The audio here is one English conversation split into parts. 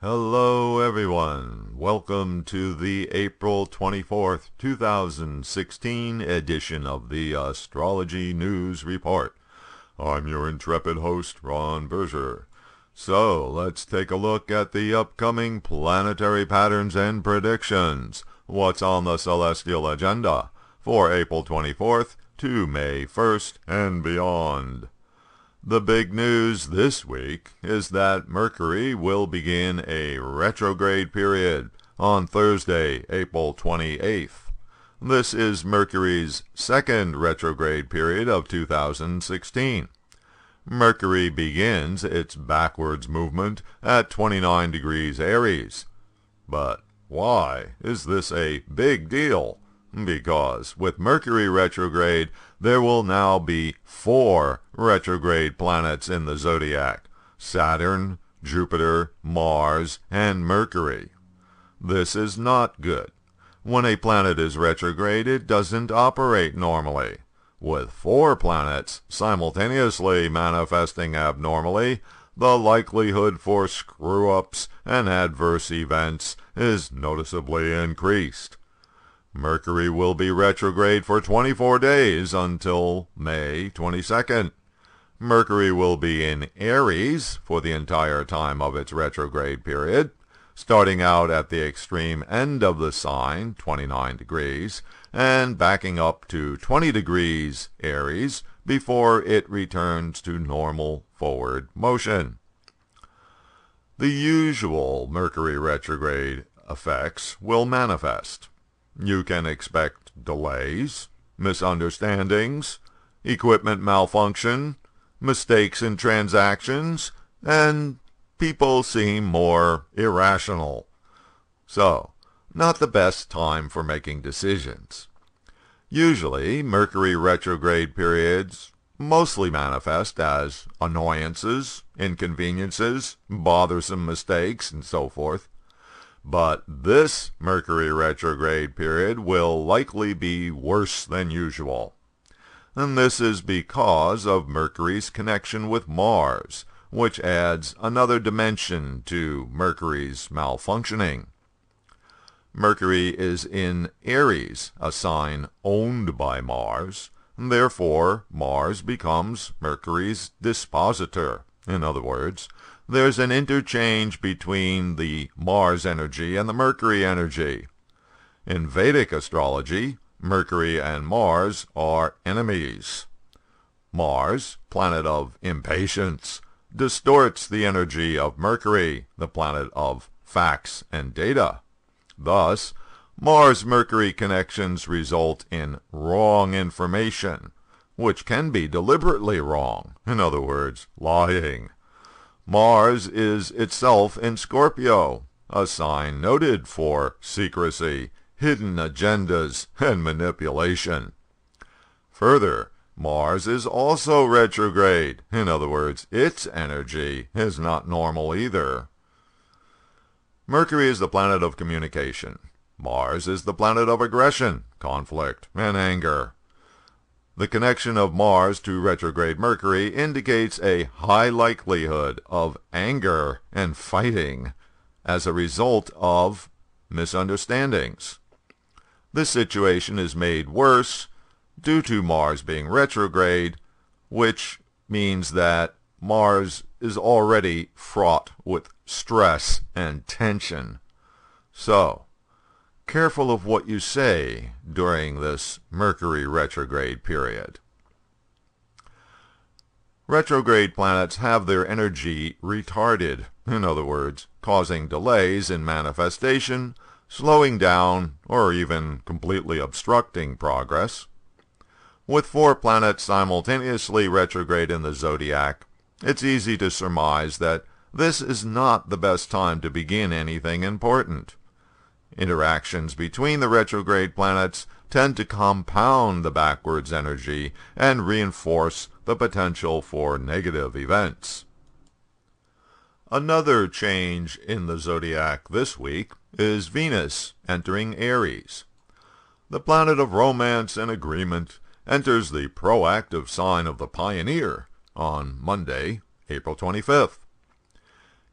Hello everyone, welcome to the April 24th, 2016 edition of the Astrology News Report. I'm your intrepid host, Ron Berger. So, let's take a look at the upcoming planetary patterns and predictions. What's on the celestial agenda for April 24th to May 1st and beyond. The big news this week is that Mercury will begin a retrograde period on Thursday, April 28th. This is Mercury's second retrograde period of 2016. Mercury begins its backwards movement at 29 degrees Aries. But why is this a big deal? Because with Mercury retrograde, there will now be 4 retrograde planets in the zodiac: Saturn, Jupiter, Mars, and Mercury. This is not good. When a planet is retrograde, it doesn't operate normally. With 4 planets simultaneously manifesting abnormally, the likelihood for screw-ups and adverse events is noticeably increased. Mercury will be retrograde for 24 days until May 22nd. Mercury will be in Aries for the entire time of its retrograde period, starting out at the extreme end of the sign, 29 degrees, and backing up to 20 degrees Aries before it returns to normal forward motion. The usual Mercury retrograde effects will manifest. You can expect delays, misunderstandings, equipment malfunction, mistakes in transactions, and people seem more irrational. So, not the best time for making decisions. Usually, Mercury retrograde periods mostly manifest as annoyances, inconveniences, bothersome mistakes, and so forth. But this Mercury retrograde period will likely be worse than usual. And this is because of Mercury's connection with Mars, which adds another dimension to Mercury's malfunctioning. Mercury is in Aries, a sign owned by Mars, and therefore Mars becomes Mercury's dispositor. In other words, there's an interchange between the Mars energy and the Mercury energy. In Vedic astrology, Mercury and Mars are enemies. Mars, planet of impatience, distorts the energy of Mercury, the planet of facts and data. Thus, Mars-Mercury connections result in wrong information, which can be deliberately wrong, in other words, lying. Mars is itself in Scorpio, a sign noted for secrecy, hidden agendas, and manipulation. Further, Mars is also retrograde. In other words, its energy is not normal either. Mercury is the planet of communication. Mars is the planet of aggression, conflict, and anger. The connection of Mars to retrograde Mercury indicates a high likelihood of anger and fighting as a result of misunderstandings. This situation is made worse due to Mars being retrograde, which means that Mars is already fraught with stress and tension. So, careful of what you say during this Mercury retrograde period. Retrograde planets have their energy retarded, in other words, causing delays in manifestation, slowing down, or even completely obstructing progress. With 4 planets simultaneously retrograde in the zodiac, it's easy to surmise that this is not the best time to begin anything important. Interactions between the retrograde planets tend to compound the backwards energy and reinforce the potential for negative events. Another change in the zodiac this week is Venus entering Aries. The planet of romance and agreement enters the proactive sign of the Pioneer on Monday, April 25th.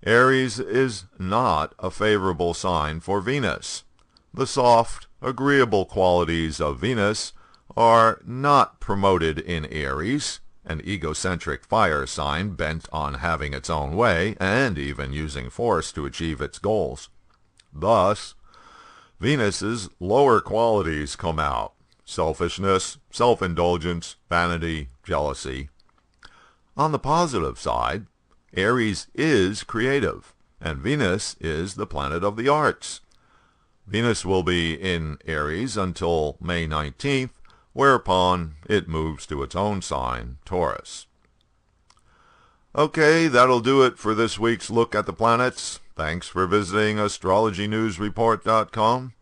Aries is not a favorable sign for Venus. The soft, agreeable qualities of Venus are not promoted in Aries, an egocentric fire sign bent on having its own way and even using force to achieve its goals. Thus, Venus's lower qualities come out: selfishness, self-indulgence, vanity, jealousy. On the positive side, Aries is creative, and Venus is the planet of the arts. Venus will be in Aries until May 19th, whereupon it moves to its own sign, Taurus. Okay, that'll do it for this week's look at the planets. Thanks for visiting astrologynewsreport.com.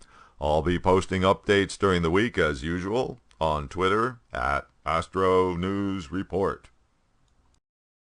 I'll be posting updates during the week as usual on Twitter @AstroNewsReport.